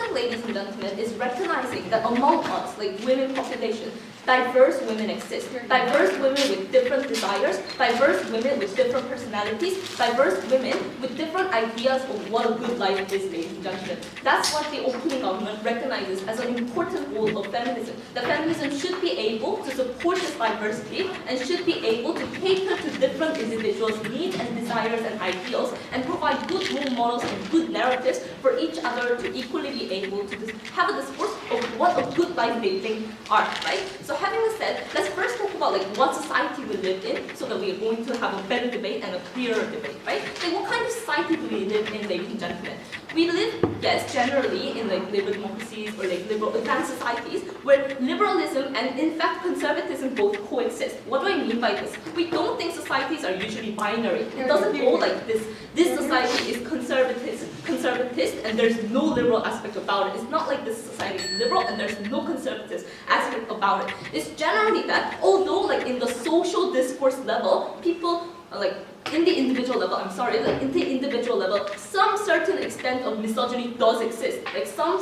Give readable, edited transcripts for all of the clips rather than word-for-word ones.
feminism, ladies and gentlemen, is recognizing that among us, like women population, diverse women exist. Diverse women with different desires, diverse women with different personalities, diverse women with different ideas of what a good life is, ladies and gentlemen. That's what the opening government recognizes as an important goal of feminism. That feminism should be able to support this diversity and should be able to cater to different individuals' needs and desires and ideals and provide good role models and good narratives for each other to equally be able to have a discourse of what a good life they think are, right? So having this said, let's first talk about like what society we live in so that we are going to have a better debate and a clearer debate, right? Like what kind of society do we live in, ladies and gentlemen? We live, yes, generally in like liberal democracies or like liberal advanced societies where liberalism and in fact conservatism both coexist. What do I mean by this? We don't think societies are usually binary. It doesn't go like this. This society is conservatist and there's no liberal aspect about it. It's not like this society is liberal and there's no conservative aspect about it. It's generally that, although like in the social discourse level, people like in the individual level, in the individual level, some certain extent of misogyny does exist. Like some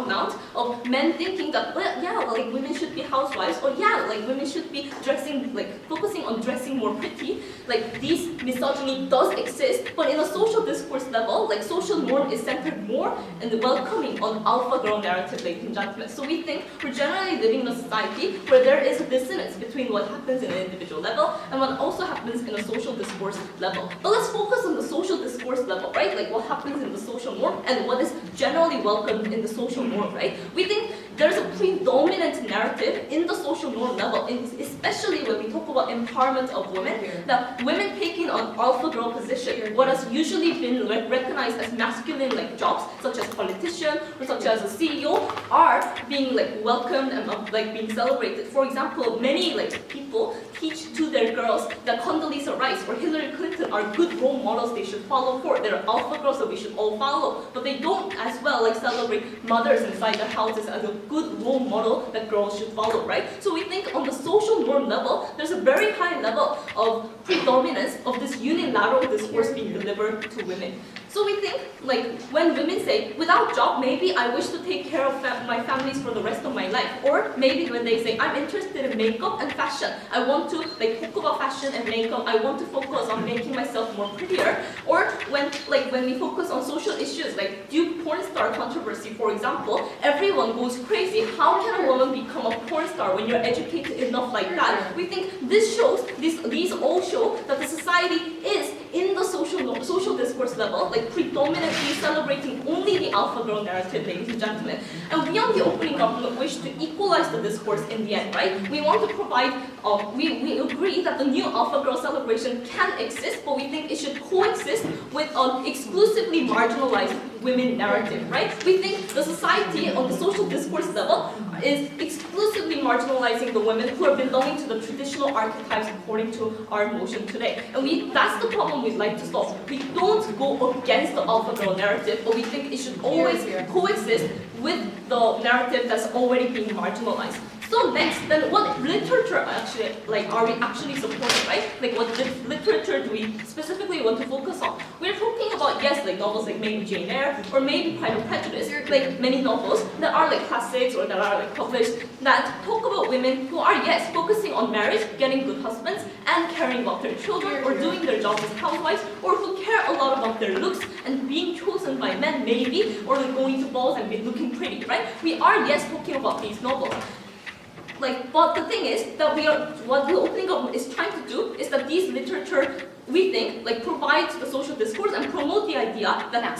amount of men thinking that, well, yeah, like women should be housewives, or yeah, like women should be dressing, like focusing on dressing more pretty. Like these misogyny does exist, but in a social discourse level, like social norm is centered more in the welcoming on alpha girl narrative, ladies and gentlemen. So we think we're generally living in a society where there is a dissonance between what happens in an individual level and what also happens in a social discourse level. But let's focus on the social discourse level, right? Like what happens in the social norm and what is generally welcomed in the social norm, right? We think there's a predominant narrative in the social norm level, especially when we talk about empowerment of women, that women taking on alpha girl position, what has usually been recognized as masculine like jobs, such as politician or such as a CEO, are being like welcomed and like being celebrated. For example, many like people teach to their girls that Condoleezza Rice or Hillary Clinton are good role models they should follow for. They're alpha girls that we should all follow. But they don't as well like celebrate mothers inside their houses as a good role model that girls should follow, right? So we think on the social norm level, there's a very high level of predominance of this unilateral discourse being delivered to women. So we think, like, when women say, without job, maybe I wish to take care of my families for the rest of my life. Or maybe when they say, I'm interested in makeup and fashion. I want to, like, talk about fashion and makeup. I want to focus on making myself more prettier. Or when we focus on social issues, like Duke porn star controversy, for example, everyone goes crazy. How can a woman become a porn star when you're educated enough like that? We think this shows, these all show that the society is in the social discourse level, like predominantly celebrating only the alpha girl narrative, ladies and gentlemen. And we on the opening government wish to equalize the discourse in the end, right? We want to provide, we agree that the new alpha girl celebration can exist, but we think it should coexist with an exclusively marginalized women narrative, right? We think the society on the social discourse level is exclusively marginalizing the women who are belonging to the traditional archetypes according to our motion today. And that's the problem we'd like to solve. We don't go against the alpha girl narrative, but we think it should always coexist with the narrative that's already being marginalized. So next, then what literature actually, like, are we actually supporting, right? Like, what literature do we specifically want to focus on? We're talking about, yes, like novels like maybe Jane Eyre, or maybe Pride and Prejudice, like many novels that are like classics or that are like published, that talk about women who are, yes, focusing on marriage, getting good husbands, and caring about their children, or doing their jobs as housewives, or who care a lot about their looks, and being chosen by men, maybe, or like going to balls and be looking pretty, right? We are, yes, talking about these novels. Like, but the thing is that what the opening government is trying to do is that these literature, we think, like, provides the social discourse and promote the idea that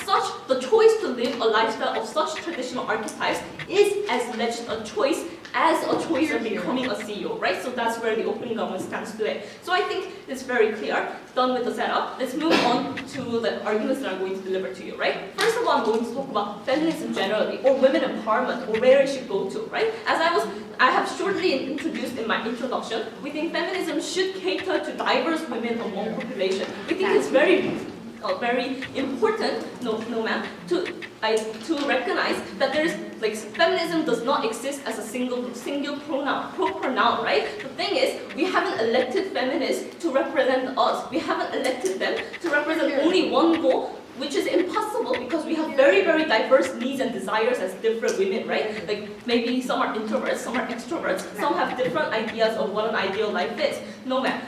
the choice to live a lifestyle of such traditional archetypes is as much a choice as a choice of becoming a CEO, right? So that's where the opening government stands today. So I think it's very clear. Done with the setup. Let's move on to the arguments that I'm going to deliver to you, right? First of all, I'm going to talk about feminism generally, or women empowerment, or where it should go to, right? As I have shortly introduced in my introduction, we think feminism should cater to diverse women among population. We think it's very important, to recognize that there's like feminism does not exist as a single pronoun, right? The thing is, we haven't elected feminists to represent us. We haven't elected them to represent only one goal, which is impossible because we have very, very diverse needs and desires as different women, right? Like maybe some are introverts, some are extroverts, some have different ideas of what an ideal life is. No matter.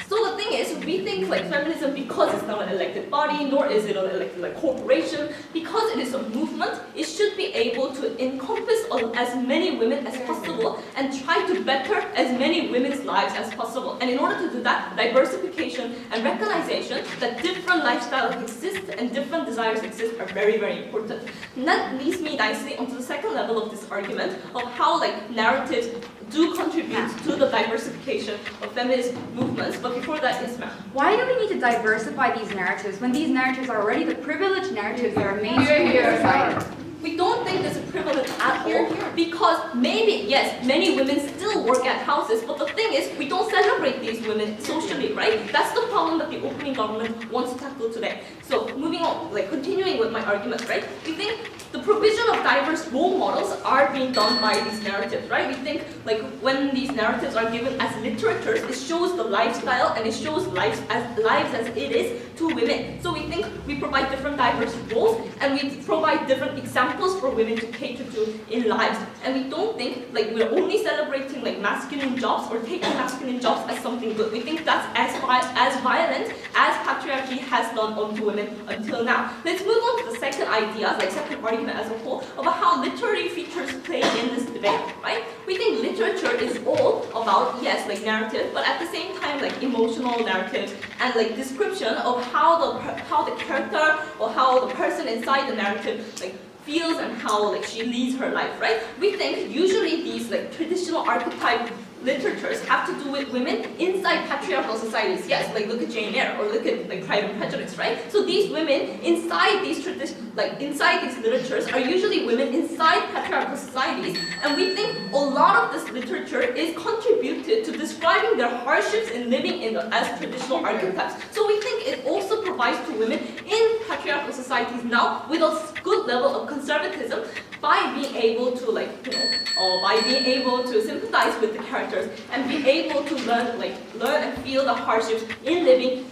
So the thing is, we think like feminism, because it's not an elected body, nor is it an elected like corporation, because it is a movement, it should be able to encompass as many women as possible and try to better as many women's lives as possible. And in order to do that, diversification and recognition that different lifestyles exist and different desires exist are very, very important. And that leads me nicely onto the second level of this argument of how like narratives do contribute to the diversification of feminist movements. But before that, yes ma'am. Why do we need to diversify these narratives when these narratives are already the privileged narratives that are mainstream in society? We don't think there's a privilege at all because maybe, yes, many women still work at houses, but the thing is, we don't celebrate these women socially, right? That's the problem that the opening government wants to tackle today. So moving on, like continuing with my argument, right? We think the provision of diverse role models are being done by these narratives, right? We think like when these narratives are given as literatures, it shows the lifestyle and it shows lives as it is to women. So we think we provide different diverse roles and we provide different examples for women to cater to in lives. And we don't think like we're only celebrating like masculine jobs or taking masculine jobs as something good. We think that's as violent as patriarchy has done onto women until now. Let's move on to the second idea, like second argument as a whole, about how literary features play in this debate, right? We think literature is all about, yes, like narrative, but at the same time like emotional narrative and like description of how the character or how the person inside the narrative like feels and how like she leads her life, right? We think usually these like traditional archetype literatures have to do with women inside patriarchal societies. Yes, like look at Jane Eyre or look at like Pride and Prejudice, right? So these women inside these inside these literatures are usually women inside patriarchal societies, and we think a lot of this literature is contributed to describing their hardships in living as traditional archetypes. So we think it also provides to women in patriarchal societies now with a good level of conservatism by being able to by being able to sympathize with the characters and be able to learn and feel the hardships in living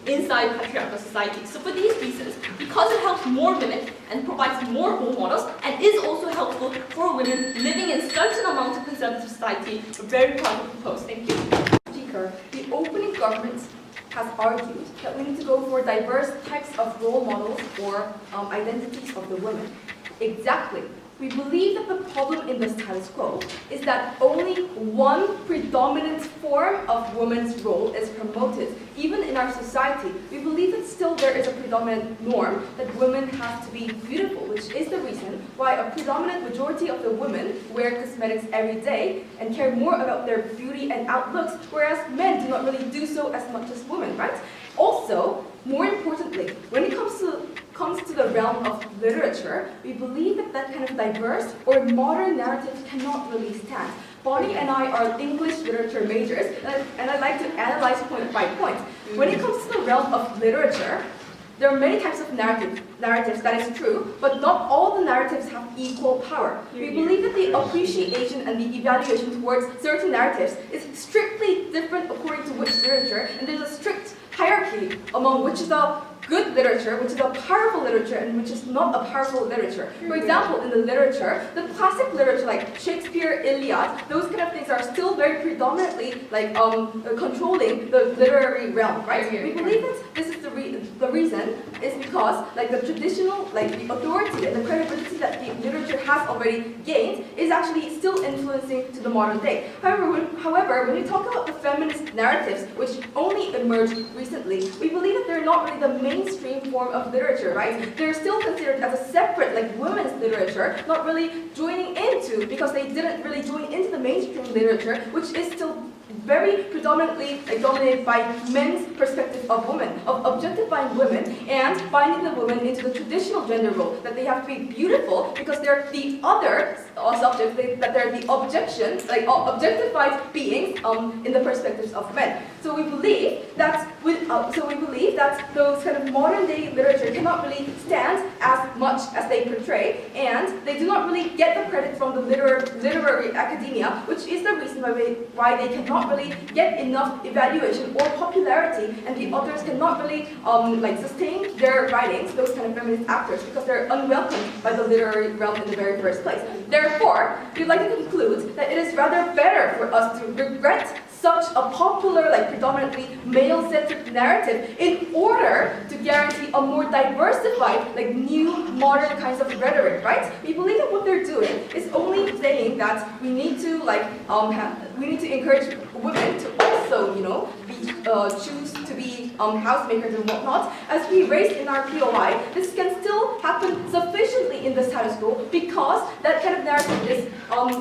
inside patriarchal society. So for these reasons, because it helps more women and provides more role models and is also helpful for women living in certain amount of conservative society, we're very proud to propose. Thank you. Speaker, the opening government has argued that we need to go for diverse types of role models or identities of the women. Exactly. We believe that the problem in the status quo is that only one predominant form of women's role is promoted. Even in our society, we believe that still there is a predominant norm that women have to be beautiful, which is the reason why a predominant majority of the women wear cosmetics every day and care more about their beauty and outlooks, whereas men do not really do so as much as women, right? Also, more importantly, when it comes to the realm of literature, we believe that kind of diverse or modern narrative cannot really stand. Bonnie and I are English literature majors, and I'd like to analyze point by point. When it comes to the realm of literature, there are many types of narratives, that is true, but not all the narratives have equal power. We believe that the appreciation and the evaluation towards certain narratives is strictly different according to which literature, and there's a strict hierarchy among which is the good literature, which is a powerful literature, and which is not a powerful literature. For example, in the literature, the classic literature like Shakespeare, Iliad, those kind of things are still very predominantly controlling the literary realm, right? We believe that this is the reason is because the traditional, the authority and the credibility that the literature has already gained is actually still influencing to the modern day. However, when we talk about the feminist narratives, which only emerged recently, we believe that they're not really the mainstream form of literature, right? They're still considered as a separate, women's literature, not really joining into, because they didn't really join into the mainstream literature, which is still very predominantly dominated by men's perspective of women, of objectifying women and binding the women into the traditional gender role, that they have to be beautiful because they're the other subject, that they're the objectified beings in the perspectives of men. So we believe that those kind of modern day literature cannot really stand as much as they portray, and they do not really get the credit from the literary academia, which is the reason why they cannot really get enough evaluation or popularity, and the authors cannot really sustain their writings, those kind of feminist actors, because they're unwelcomed by the literary realm in the very first place. Therefore, we'd like to conclude that it is rather better for us to regret such a popular, predominantly male-centered narrative in order to guarantee a more diversified, new, modern kinds of rhetoric, right? We believe that what they're doing is only saying that we need to, we need to encourage women to also, choose to be housemakers and whatnot. As we raised in our POI, this can still happen sufficiently in the status quo because that kind of narrative is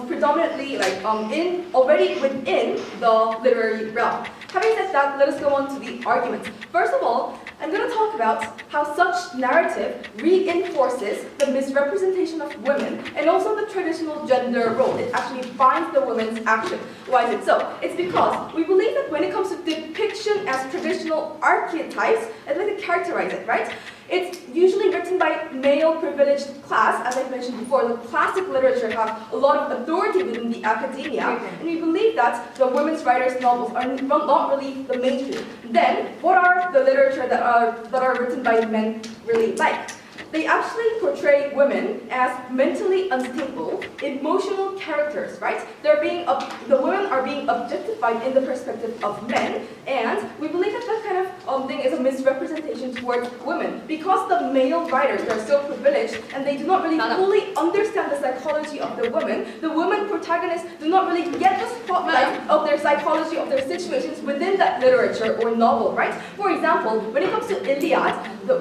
predominantly already within the literary realm. Having said that, let us go on to the arguments. First of all, I'm going to talk about how such narrative reinforces the misrepresentation of women and also the traditional gender role. It actually binds the women's action. Why is it so? It's because we believe that when it comes to depiction as traditional archetypes, I'd like to characterize it, right? It's usually written by male-privileged class. As I mentioned before, the classic literature have a lot of authority within the academia, and we believe that the women's writers' novels are not really the mainstream. Then, what are the literature that are written by men really like? They actually portray women as mentally unstable, emotional characters, right? The women are being objectified in the perspective of men, and we believe that that kind of thing is a misrepresentation towards women. Because the male writers are so privileged and they do not really fully understand the psychology of the women protagonists do not really get the spotlight of their psychology, of their situations within that literature or novel, right? For example, when it comes to Iliad,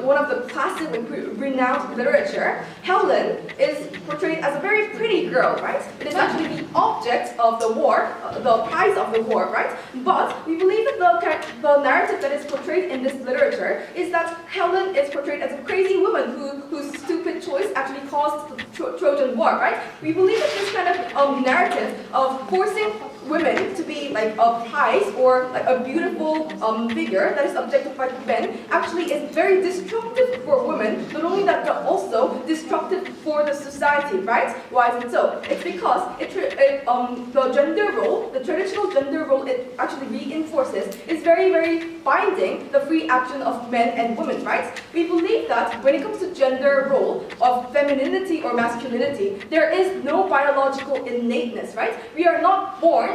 one of the classic renowned literature, Helen is portrayed as a very pretty girl, right? It is actually the object of the war, the prize of the war, right? But we believe that the narrative that is portrayed in this literature is that Helen is portrayed as a crazy woman whose stupid choice actually caused the Trojan War, right? We believe that this kind of narrative of forcing women to be a prize or a beautiful figure that is objectified by men actually is very destructive for women, not only that but also destructive for the society, right? Why is it so? It's because the gender role, the traditional gender role it actually reinforces is very, very binding the free action of men and women, right? We believe that when it comes to gender role of femininity or masculinity, there is no biological innateness, right? We are not born to,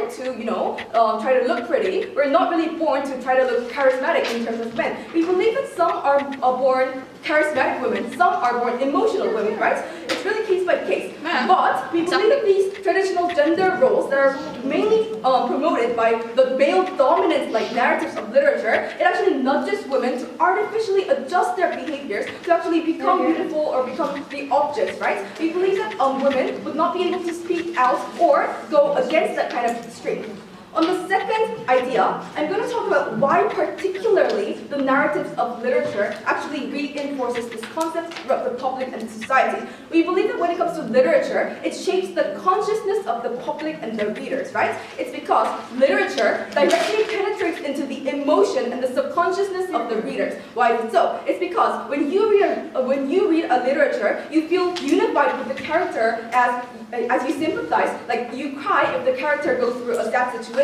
try to look pretty. We're not really born to try to look charismatic in terms of men. We believe that some are born charismatic women, some are born emotional women, right? It's really case by case. But we believe that these traditional gender roles that are mainly promoted by the male-dominant narratives of literature, it actually nudges women to artificially adjust their behaviors to actually become beautiful or become the objects, right? We believe that women would not be able to speak out or go against that kind of stream. On the second idea, I'm going to talk about why particularly the narratives of literature actually reinforces this concept throughout the public and society. We believe that when it comes to literature, it shapes the consciousness of the public and the readers, right? It's because literature directly penetrates into the emotion and the subconsciousness of the readers. Why is it so? It's because when you read a literature, you feel unified with the character as you sympathize, you cry if the character goes through a sad situation.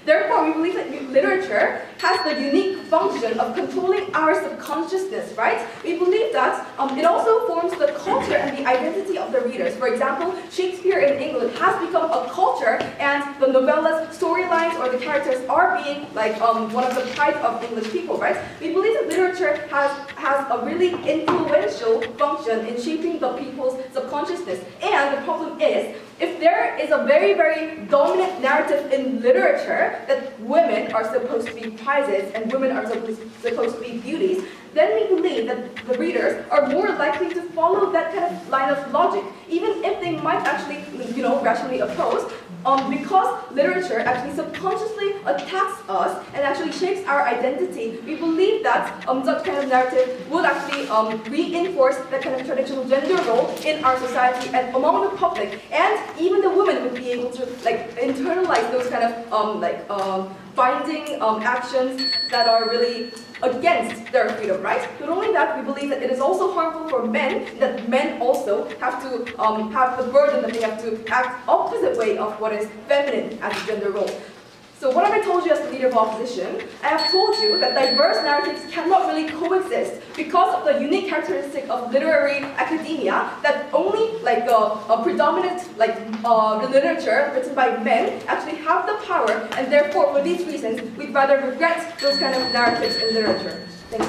Therefore, we believe that literature has the unique function of controlling our subconsciousness, right? We believe that it also forms the culture and the identity of the readers. For example, Shakespeare in England has become a culture, and the novella's storylines or the characters are being one of the pride of English people, right? We believe that literature has a really influential function in shaping the people's subconsciousness. And the problem is, if there is a very, very dominant narrative in literature that women are supposed to be prizes and women are supposed to be beauties, then we believe that the readers are more likely to follow that kind of line of logic, even if they might actually, rationally oppose. Because literature actually subconsciously attacks us and actually shapes our identity, we believe that such kind of narrative would actually reinforce that kind of traditional gender role in our society and among the public, and even the women would be able to internalize those kind of finding actions that are really against their freedom, right? Not only that, we believe that it is also harmful for men, that men also have to have the burden that they have to act opposite way of what is feminine as a gender role. So what have I told you as the leader of opposition? I have told you that diverse narratives cannot really coexist because of the unique characteristic of literary academia, that only like a predominant literature written by men actually have the power, and therefore for these reasons we'd rather regret those kind of narratives in literature.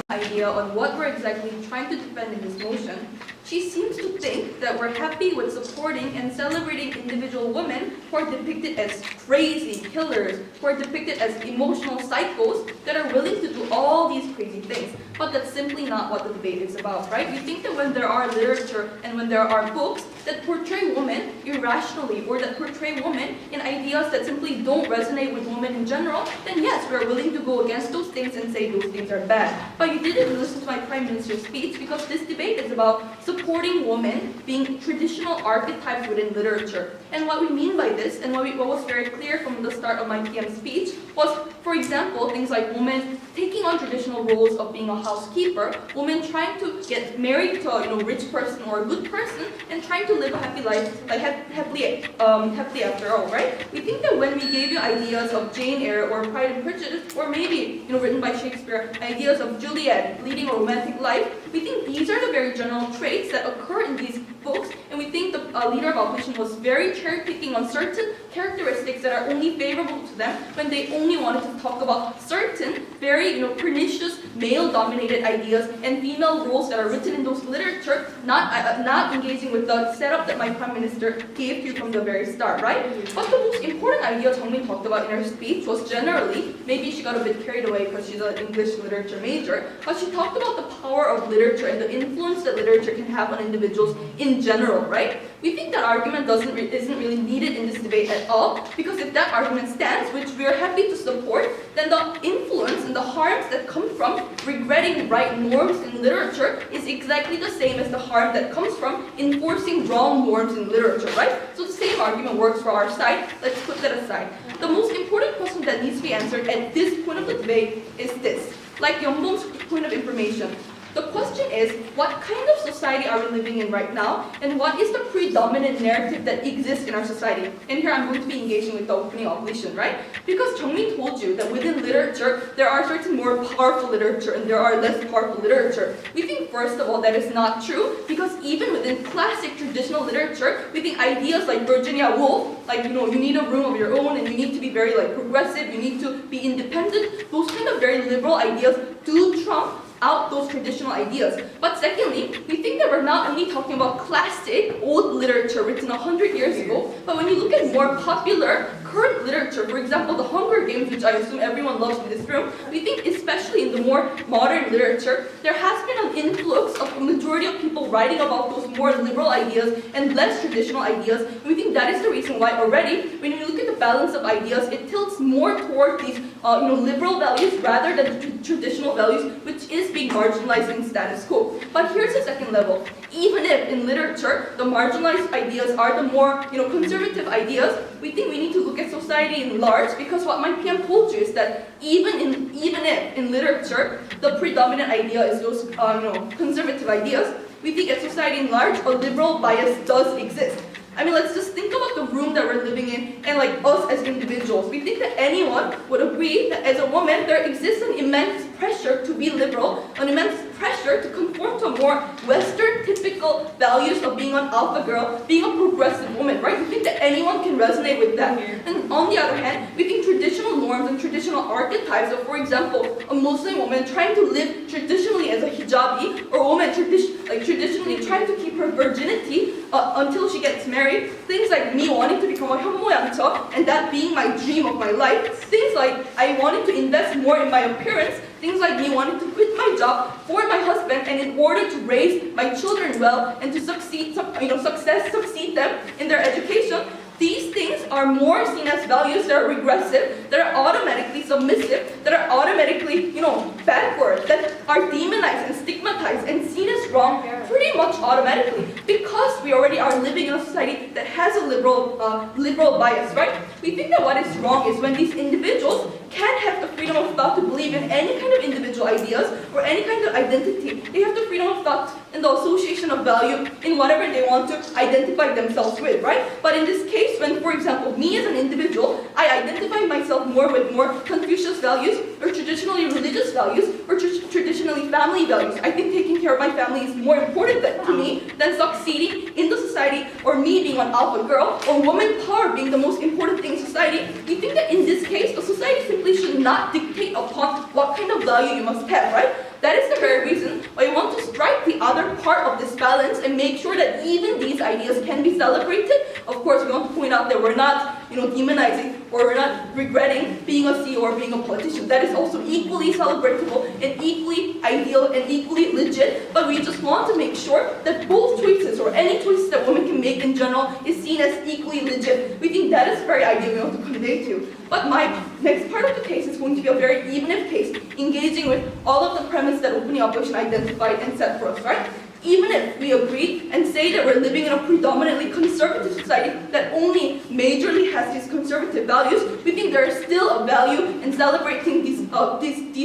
Idea on what we're exactly trying to defend in this motion. She seems to think that we're happy with supporting and celebrating individual women who are depicted as crazy killers, who are depicted as emotional psychos that are willing to do all these crazy things. But that's simply not what the debate is about, right? We think that when there are literature and when there are books that portray women irrationally, or that portray women in ideas that simply don't resonate with women in general, then yes, we're willing to go against those things and say those things are bad. But you didn't listen to my Prime Minister's speech, because this debate is about supporting women being traditional archetypes within literature. And what we mean by this, and what was very clear from the start of my PM speech, was, for example, things like women taking on traditional roles of being a housekeeper, women trying to get married to a rich person or a good person, and trying to live a happy life, like happily after all, right? We think that when we gave you ideas of Jane Eyre or Pride and Prejudice, or maybe written by Shakespeare, ideas of Juliet leading a romantic life, we think these are the very general traits that occur in these books, and we think the leader of opposition was very cherry-picking on certain characteristics that are only favorable to them, when they only wanted to talk about certain very pernicious male-dominated ideas and female roles that are written in those literature, not engaging with the setup that my Prime Minister gave you from the very start, right? But the most important idea Jung-min talked about in her speech was generally, maybe she got a bit carried away because she's an English literature major, but she talked about the power of literature and the influence that literature can have on individuals in general, right? We think that argument isn't really needed in this debate at all, because if that argument stands, which we are happy to support, then the influence and the harms that come from regretting right norms in literature is exactly the same as the harm that comes from enforcing wrong norms in literature, right? So the same argument works for our side. Let's put that aside. The most important question that needs to be answered at this point of the debate is this. Like Yeongbong's point of information, the question is, what kind of society are we living in right now, and what is the predominant narrative that exists in our society? And here I'm going to be engaging with the opening opposition, right? Because Jung-min told you that within literature, there are certain more powerful literature and there are less powerful literature. We think, first of all, that is not true, because even within classic traditional literature, we think ideas like Virginia Woolf, like, you need a room of your own and you need to be very progressive, you need to be independent, those kind of very liberal ideas do trump out those traditional ideas. But secondly, we think that we're not only talking about classic old literature written 100 years ago, but when you look at more popular current literature, for example, The Hunger Games, which I assume everyone loves in this room, we think especially in the more modern literature, there has been an influx of a majority of people writing about those more liberal ideas and less traditional ideas. And we think that is the reason why already, when you look at the balance of ideas, it tilts more toward these liberal values rather than the traditional values, which is being marginalized in status quo. But here's the second level. Even if in literature the marginalized ideas are the more conservative ideas, we think we need to look at society in large, because what my PM told you is that even if in literature the predominant idea is those conservative ideas, we think at society in large a liberal bias does exist. I mean, let's just think about the room that we're living in and us as individuals. We think that anyone would agree that as a woman there exists an immense pressure to be liberal, an immense pressure to conform to a more Western typical values of being an alpha girl, being a progressive woman, right? We think that anyone can resonate with that. And on the other hand, we think traditional norms and traditional archetypes of, for example, a Muslim woman trying to live traditionally as a hijabi, or a woman traditionally trying to keep her virginity until she gets married, things like me wanting to become a 현모양처 and that being my dream of my life, things like I wanted to invest more in my appearance, things like me wanting to quit my job for my husband and in order to raise my children well and to succeed them in their education. These things are more seen as values that are regressive, that are automatically submissive, that are automatically, backward, that are demonized and stigmatized and seen as wrong pretty much automatically because we already are living in a society that has a liberal bias, right? We think that what is wrong is when these individuals can't have the freedom of thought to believe in any kind of individual ideas or any kind of identity. They have the freedom of thought and the association of value in whatever they want to identify themselves with, right? But in this case, when, for example, me as an individual, I identify myself more with more Confucius values or traditionally religious values or traditionally family values. I think taking care of my family is more important to me than succeeding in the society or me being an alpha girl or woman power being the most important thing in society. We think that in this case, the society simply should not dictate upon what kind of value you must have, right? That is the very reason why we want to strike the other part of this balance and make sure that even these ideas can be celebrated. Of course, we want to point out that we're not, demonizing or we're not regretting being a CEO or being a politician. That is also equally celebratable and equally ideal and equally legit. But we just want to make sure that both choices or any choices that women can make in general is seen as equally legit. We think that is the very idea we want to convey to. But my next part of the case is going to be a very even-if case, engaging with all of the premise that opening opposition identified and set for us, right? Even if we agree and say that we're living in a predominantly conservative society that only majorly has these conservative values, we think there is still a value in celebrating these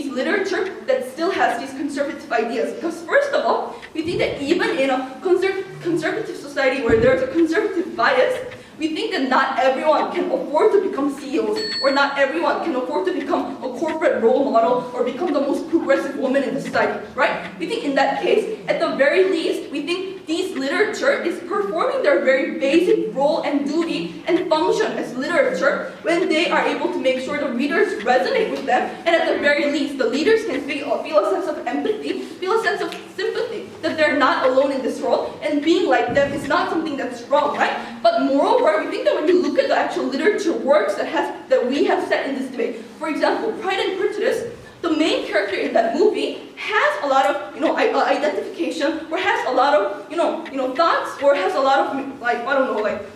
literature that still has these conservative ideas. Because first of all, we think that even in a conservative society where there's a conservative bias, we think that not everyone can afford to become CEOs, or not everyone can afford to become a corporate role model, or become the most progressive woman in the society, right? We think in that case, at the very least, we think these literature is performing their very basic role and duty and function as literature when they are able to make sure the readers resonate with them, and at the very least, the leaders can feel a sense of empathy, feel a sense of sympathy, that they're not alone in this world, and being like them is not something that's wrong, right? But moreover, we think that when you look at the actual literature works that we have set in this debate, for example, Pride and Prejudice, the main character in that movie has a lot of, identification, or has a lot of, thoughts, or has a lot of,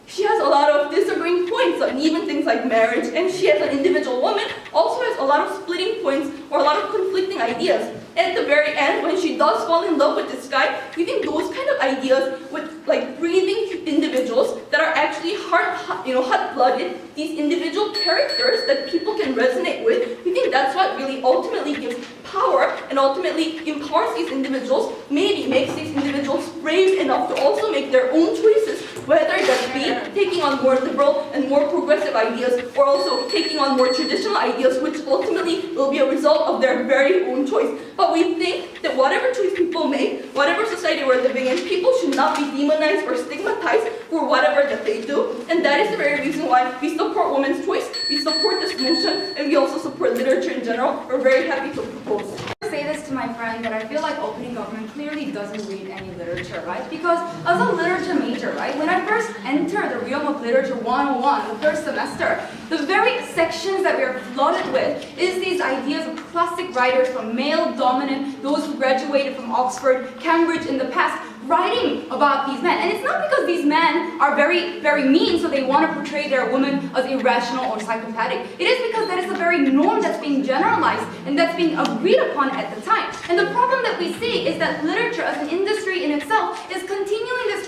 she has a lot of disagreeing points on even things like marriage, and she as an individual woman also has a lot of splitting points or a lot of conflicting ideas. And at the very end, when she does fall in love with this guy, we think those kind of ideas with breathing individuals that are actually hot-blooded, these individual characters that people can resonate with, we think that's what really ultimately gives power and ultimately empowers these individuals, maybe makes these individuals brave enough to also make their own choices, whether that be taking on more liberal and more progressive ideas, or also taking on more traditional ideas, which ultimately will be a result of their very own choice. But we think that whatever choice people make, whatever society we're living in, people should not be demonized or stigmatized for whatever that they do. And that is the very reason why we support women's choice, we support this motion, and we also support literature in general. We're very happy to propose. I say this to my friend that I feel like opening government clearly doesn't read any literature, right? Because as a literature major, right, when I first entered the realm of literature 101, the first semester, the very sections that we are flooded with is these ideas of classic writers from male-dominant, those who graduated from Oxford, Cambridge in the past, writing about these men. And it's not because these men are very, very mean, so they want to portray their women as irrational or psychopathic. It is because that is the very norm that's being generalized and that's being agreed upon at the time. And the problem that we see is that literature as an industry in itself is continuing this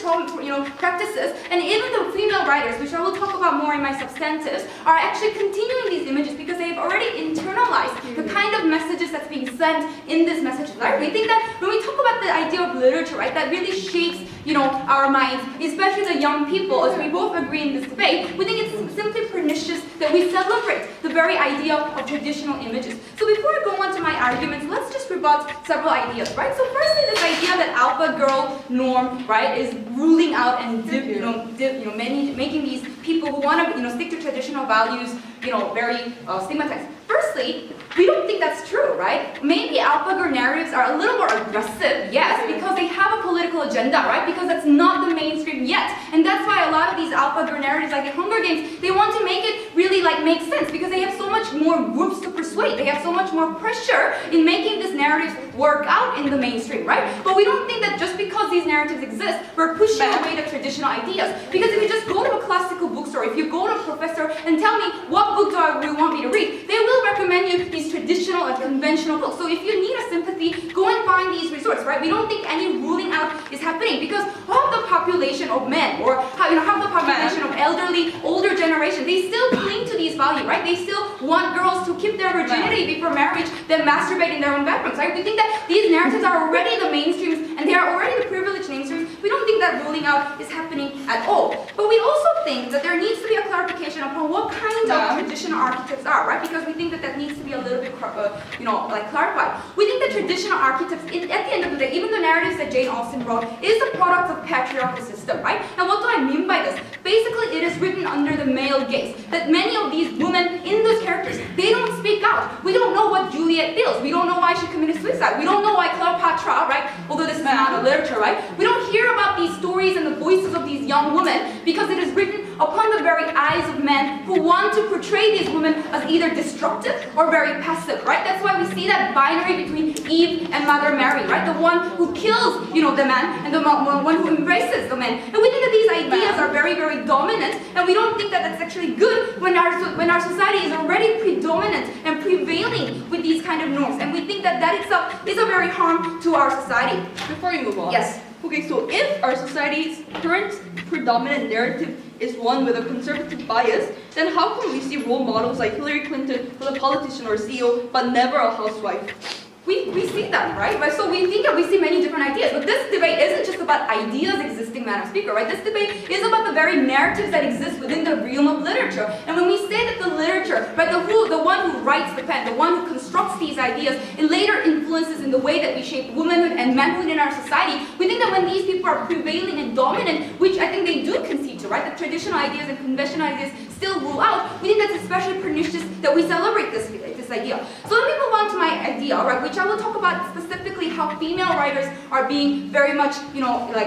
practices, and even the female writers, which I will talk about more in my substantives, are actually continuing these images because they've already internalized the kind of messages that's being sent in this message. Right? We think that when we talk about the idea of literature, right, that really shapes, our minds, especially the young people, as we both agree in this debate, we think it's simply pernicious that we celebrate the very idea of traditional images. So before I go on to my arguments, let's just rebut several ideas, right? So firstly, this idea that alpha girl norm, right, is ruling out and making these people who want to, stick to traditional values, very stigmatized. Firstly, we don't think that's true, right? Maybe alpha girl narratives are a little more aggressive, yes, because they have a political agenda, right? Because that's not the mainstream yet. And that's why a lot of these alpha girl narratives, like the Hunger Games, they want to make it really make sense because they have so much more groups to persuade persuade. They have so much more pressure in making these narratives work out in the mainstream, right? But we don't think that just because these narratives exist, we're pushing away the traditional ideas. Because if you just go to a classical bookstore, if you go to a professor and tell me what book do you want me to read, they will recommend you these traditional and conventional books. So if you need a sympathy, go and find these resources, right? We don't think any ruling out is happening because half the population of men or half the population of elderly, older generation, they still cling to these values, right? They still want girls to keep their virginity before marriage, then masturbate in their own bedrooms, right? We think that these narratives are already the mainstreams and they are already the privileged mainstreams. We don't think that ruling out is happening at all. But we also think that there needs to be a clarification upon what kind of traditional archetypes are, right? Because we think that that needs to be a little bit, clarified. We think that traditional archetypes, at the end of the day, even the narratives that Jane Austen wrote, is the product of patriarchal system, right? And what do I mean by this? Basically, it is written under the male gaze. That many of these women in those characters, they don't speak out. We don't know what Juliet feels. We don't know why she committed suicide. We don't know why Cleopatra, right? Although this is not a literature, right? We don't hear about these stories and the voices of these young women because it is written upon the very eyes of men who want to portray these women as either destructive or very passive, right? That's why we see that binary between Eve and Mother Mary, right? The one who kills, the man, and the one who embraces the man. And we think that these ideas are very, very dominant, and we don't think that that's actually good when our society is already predominant and prevailing with these kind of norms. And we think that that itself is a very harm to our society. Before you move on. Yes. Okay, so if our society's current predominant narrative is one with a conservative bias, then how come we see role models like Hillary Clinton who's a politician or CEO, but never a housewife? We see that, right? So we think that we see many different ideas, but this debate isn't just about ideas existing, Madam Speaker, right? This debate is about the very narratives that exist within the realm of literature. And when we say that the literature, right, the one who writes the pen, the one who constructs these ideas, and later influences in the way that we shape womanhood and manhood in our society, we think that when these people are prevailing and dominant, which I think they do concede to, right? The traditional ideas and conventional ideas still rule out, we think that's especially pernicious that we celebrate this idea. So let me move on to my idea, right, which I will talk about specifically how female writers are being very much,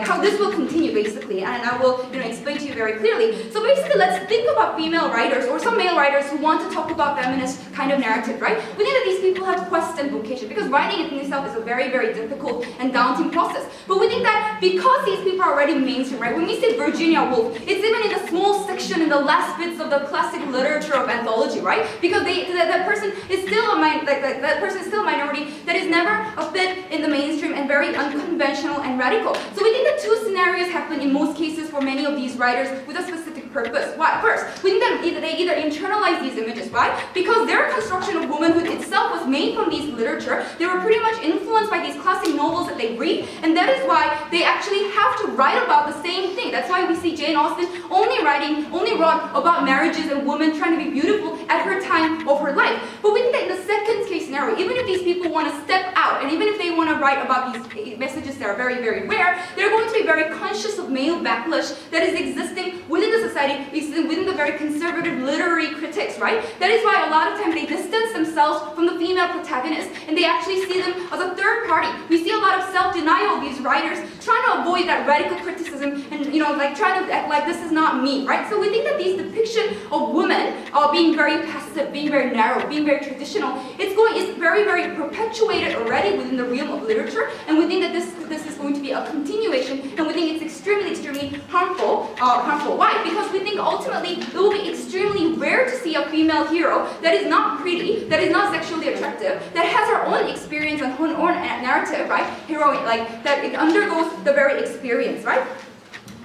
how this will continue basically, and I will, explain to you very clearly. So basically, let's think about female writers or some male writers who want to talk about feminist kind of narrative, right? We think that these people have quest and vocation because writing it in itself is a very, very difficult and daunting process. But we think that because these people are already mainstream, right? When we say Virginia Woolf, it's even in the small section in the last bits of the classic literature of anthology, right? Because that person is still that person is still a minority that is never a fit in the mainstream and very unconventional and radical. So we think that two scenarios happen in most cases for many of these writers with a specific purpose. Why? First, we think that they either internalize these images. Why? Because their construction of womanhood itself was made from these literature. They were pretty much influenced by these classic novels that they read, and that is why they actually have to write about the same thing. That's why we see Jane Austen only wrote about marriages and women trying to be beautiful at her time of her life. But we think that in the second case scenario, even if these people want to step out, and even if they want to write about these messages that are very, very rare, they're going to be very conscious of male backlash that is existing within the society, within the very conservative literary critics, right? That is why a lot of times they distance themselves from the female protagonists, and they actually see them as a third party. We see a lot of self-denial of these writers trying to avoid that radical criticism and, trying to act like this is not me, right? So we think that these depiction of women being very passive, being very narrow, being very traditional, it's very, very perpetuated already within the realm of literature, and we think that this is going to be a continuation, and we think it's extremely, extremely harmful. Why? Because we think ultimately it will be extremely rare to see a female hero that is not pretty, that is not sexually attractive, that has her own experience and her own narrative, right? Heroine, that it undergoes the very experience, right?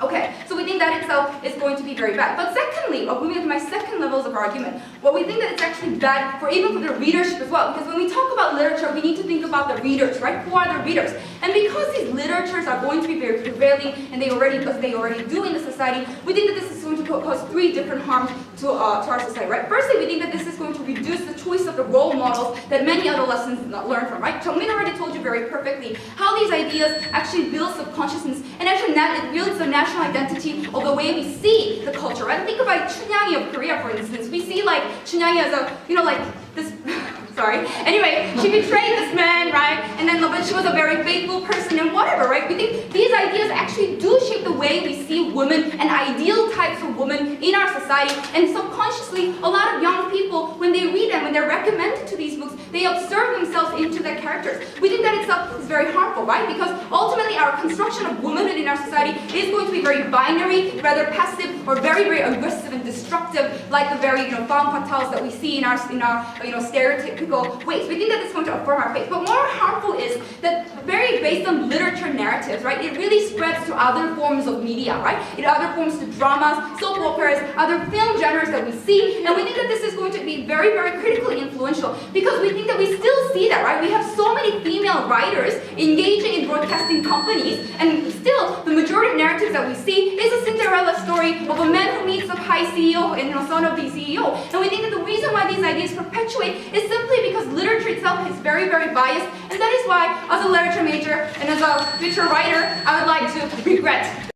Okay, so we think that itself is going to be very bad. But secondly, moving to my second levels of argument, we think that it's actually bad even for the readership as well. Because when we talk about literature, we need to think about the readers, right? Who are the readers? And because these literatures are going to be very prevailing, and they already do in the society, we think that this is going to cause three different harms to our society, right? Firstly, we think that this is going to reduce the choice of the role models that many adolescents learn from, right? Jungmin already told you very perfectly how these ideas actually build subconsciousness, and actually it builds the national identity of the way we see the culture, right? Think about Chunyangi of Korea, for instance. We see Chunyangi as this sorry. Anyway, she betrayed this man, right? And then but she was a very faithful person and whatever, right? We think these ideas actually do shape the way way we see women and ideal types of women in our society, and subconsciously, a lot of young people, when they read them, when they're recommended to these books, they observe themselves into their characters. We think that itself is very harmful, right? Because ultimately our construction of womanhood in our society is going to be very binary, rather passive, or very, very aggressive and destructive, like the very, femme fatales that we see in our stereotypical ways. We think that it's going to affirm our faith. But more harmful is that very based on literature narratives, right? It really spreads to other forms of media, right? It other forms to dramas, soap operas, other film genres that we see, and we think that this is going to be very, very critically influential because we think that we still see that, right? We have so many female writers engaging in broadcasting companies, and still the majority of narratives that we see is a Cinderella story of a man who meets a high CEO and son of the CEO. And we think that the reason why these ideas perpetuate is simply because literature itself is very, very biased, and that is why, as a literature major and as a future writer, I would like to regret